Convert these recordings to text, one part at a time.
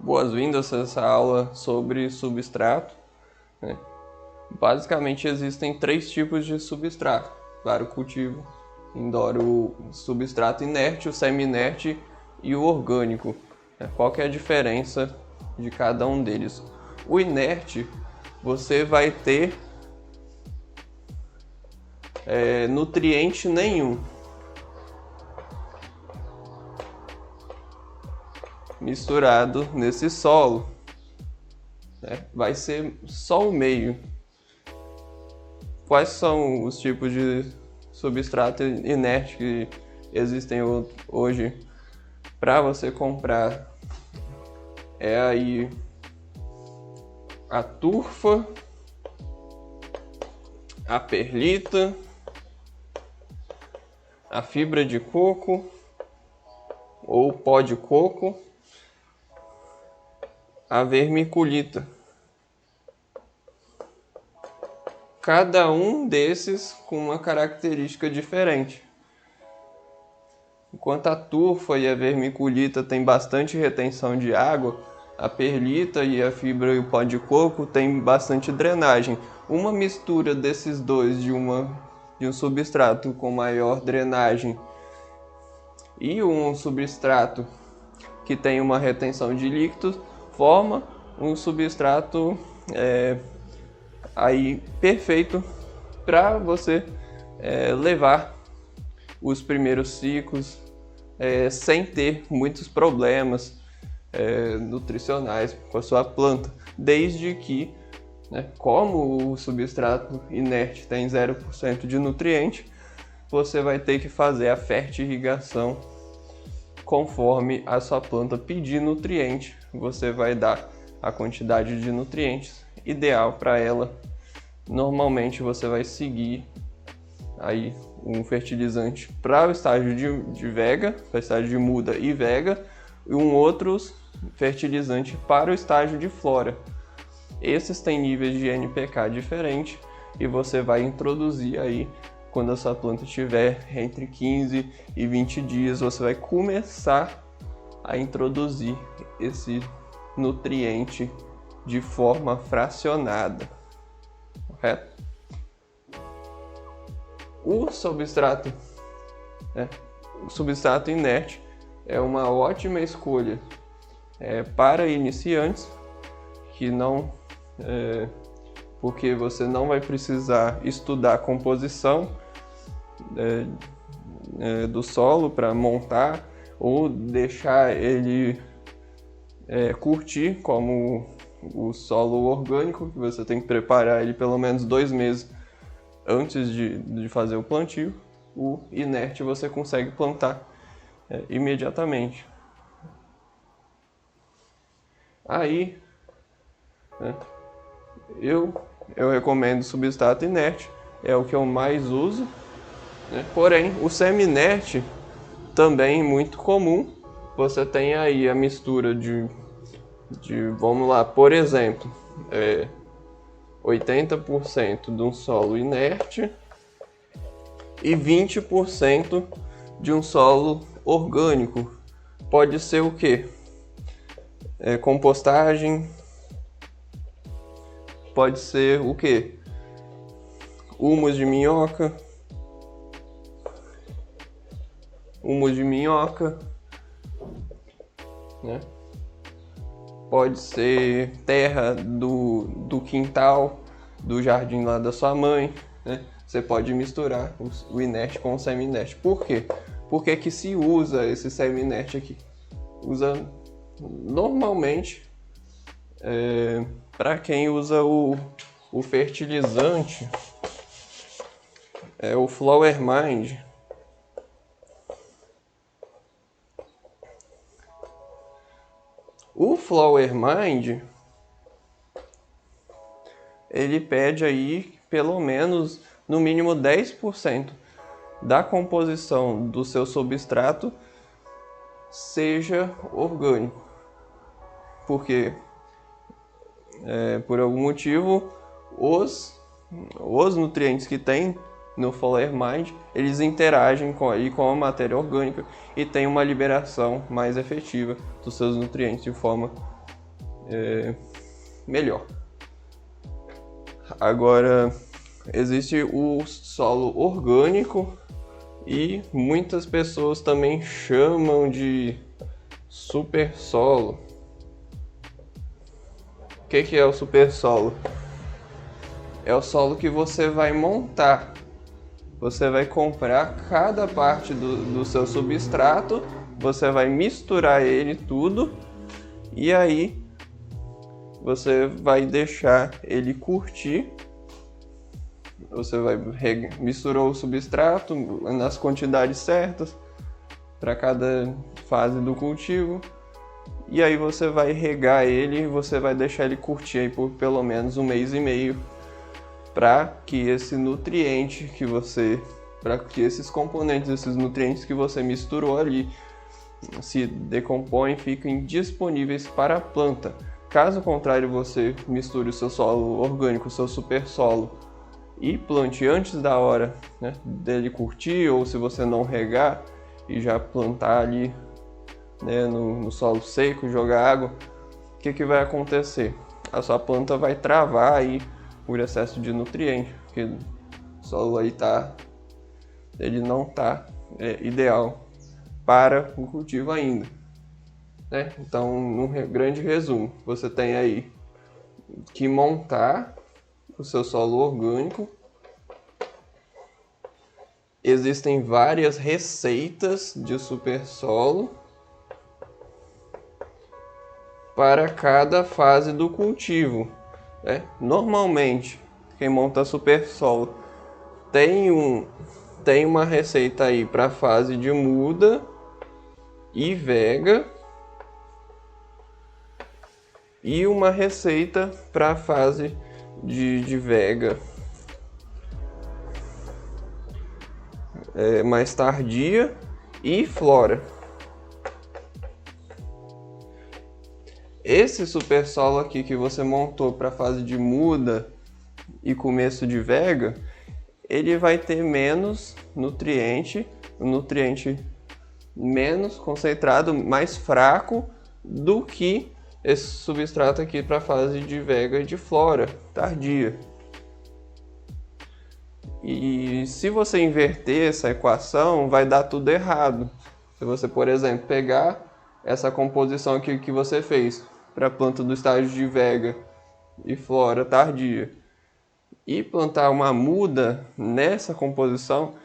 boas-vindas a essa aula sobre substrato, né? Basicamente existem 3 tipos de substrato para o cultivo indoor: o substrato inerte, o semi-inerte e o orgânico. Qual que é a diferença de cada um deles? O inerte, você vai ter nutriente nenhum misturado nesse solo, né? Vai ser só o meio. Quais são os tipos de substrato inerte que existem hoje para você comprar? É aí a turfa, a perlita, a fibra de coco ou pó de coco, a vermiculita. Cada um desses com uma característica diferente. Enquanto a turfa e a vermiculita têm bastante retenção de água, a perlita e a fibra e o pó de coco têm bastante drenagem. Uma mistura desses dois de um substrato com maior drenagem e um substrato que tem uma retenção de líquidos forma um substrato aí perfeito para você levar os primeiros ciclos sem ter muitos problemas nutricionais com a sua planta, desde que, como o substrato inerte tem 0% de nutriente, você vai ter que fazer a fertirrigação conforme a sua planta pedir nutriente. Você vai dar a quantidade de nutrientes ideal para ela. Normalmente você vai seguir aí um fertilizante para o estágio de vega, para o estágio de muda e vega, e um outro fertilizante para o estágio de flora. Esses têm níveis de NPK diferentes e você vai introduzir aí quando a sua planta tiver entre 15 e 20 dias, você vai começar a introduzir esse nutriente de forma fracionada, correto? O substrato inerte é uma ótima escolha para iniciantes, que não porque você não vai precisar estudar a composição do solo para montar ou deixar ele curtir como o solo orgânico, que você tem que preparar ele pelo menos 2 meses antes de fazer o plantio. O inerte você consegue plantar imediatamente. Aí, eu recomendo substrato inerte, é o que eu mais uso, Porém, o semi-inerte também muito comum. Você tem aí a mistura de vamos lá, por exemplo, 80% de um solo inerte e 20% de um solo orgânico. Pode ser o quê? Compostagem. Pode ser o quê? Humus de minhoca. Pode ser terra do quintal, do jardim lá da sua mãe, Você pode misturar o inerte com o semi-inerte. Por quê? Por que que se usa esse semi-inerte aqui? Usa normalmente para quem usa o fertilizante, o Flower Mind. O Flower Mind, ele pede aí pelo menos, no mínimo 10% da composição do seu substrato seja orgânico. Porque, por algum motivo, os nutrientes que tem no Flower Mind, eles interagem com a matéria orgânica e tem uma liberação mais efetiva dos seus nutrientes de forma melhor. Agora, existe o solo orgânico e muitas pessoas também chamam de super solo. O que é o super solo? É o solo que você vai montar. Você vai comprar cada parte do seu substrato, você vai misturar ele tudo e aí você vai deixar ele curtir. Você vai misturar o substrato nas quantidades certas para cada fase do cultivo. E aí você vai regar ele e você vai deixar ele curtir aí por pelo menos 1 mês e meio, para que esse nutriente para que esses componentes, esses nutrientes que você misturou ali se decompõem e fiquem disponíveis para a planta. Caso contrário, você misture o seu solo orgânico, o seu super solo, e plante antes da hora, né, dele curtir, ou se você não regar e já plantar ali, né, no solo seco, jogar água, o que vai acontecer? A sua planta vai travar aí por excesso de nutriente, porque o solo aí ele não está ideal para o cultivo ainda, né? Então, num grande resumo, você tem aí que montar o seu solo orgânico. Existem várias receitas de super solo para cada fase do cultivo, né? Normalmente, quem monta super solo tem uma receita aí para a fase de muda e vega e uma receita para a fase de vega mais tardia e flora. Esse super solo aqui que você montou para a fase de muda e começo de vega, ele vai ter menos nutriente, um nutriente menos concentrado, mais fraco do que esse substrato aqui para a fase de vega e de flora tardia. E se você inverter essa equação, vai dar tudo errado. Se você, por exemplo, pegar essa composição aqui que você fez para a planta do estágio de vega e flora tardia e plantar uma muda nessa composição,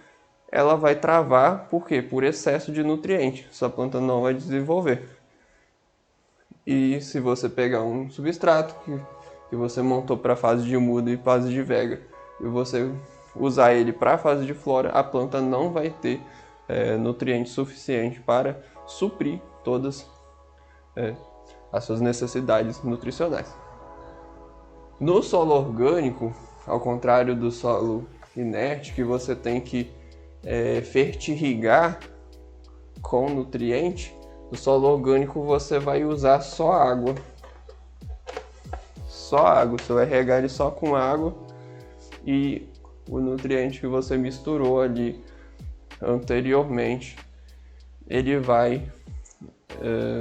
ela vai travar. Por quê? Por excesso de nutriente. Sua planta não vai desenvolver. E se você pegar um substrato que você montou para a fase de muda e fase de vega e você usar ele para a fase de flora, a planta não vai ter nutriente suficiente para suprir todas as suas necessidades nutricionais. No solo orgânico, ao contrário do solo inerte, que você tem que fertirrigar com nutriente, no solo orgânico você vai usar só água. Só água, você vai regar ele só com água e o nutriente que você misturou ali anteriormente, ele vai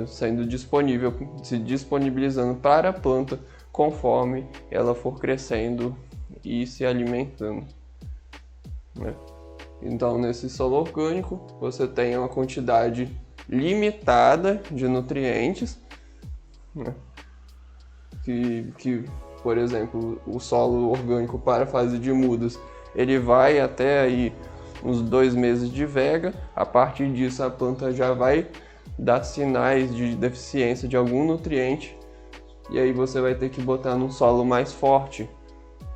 sendo disponível, se disponibilizando para a planta conforme ela for crescendo e se alimentando, né? Então, nesse solo orgânico, você tem uma quantidade limitada de nutrientes, né? Que, por exemplo, o solo orgânico para a fase de mudas, ele vai até aí uns 2 meses de vega. A partir disso, a planta já vai dar sinais de deficiência de algum nutriente, e aí você vai ter que botar num solo mais forte,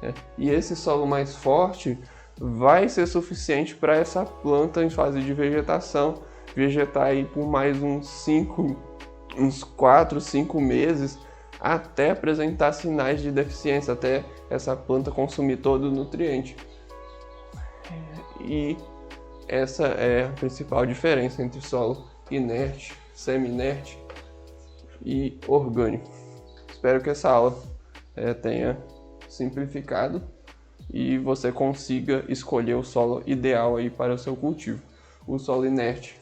né? E esse solo mais forte vai ser suficiente para essa planta em fase de vegetação vegetar aí por mais uns 4, 5 meses, até apresentar sinais de deficiência, até essa planta consumir todo o nutriente. E essa é a principal diferença entre solo inerte, semi-inerte e orgânico. Espero que essa aula tenha simplificado e você consiga escolher o solo ideal aí para o seu cultivo. O solo inerte,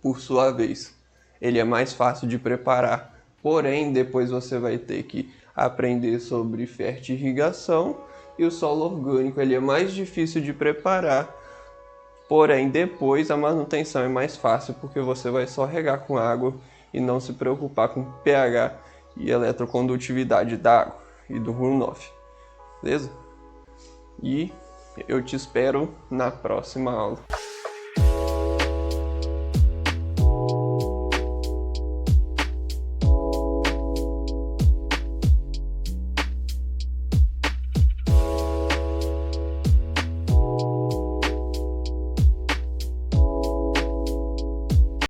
por sua vez, ele é mais fácil de preparar, Porém, depois você vai ter que aprender sobre fertirrigação, e o solo orgânico ele é mais difícil de preparar. Porém, depois a manutenção é mais fácil, porque você vai só regar com água e não se preocupar com pH e eletrocondutividade da água e do runoff. Beleza? E eu te espero na próxima aula.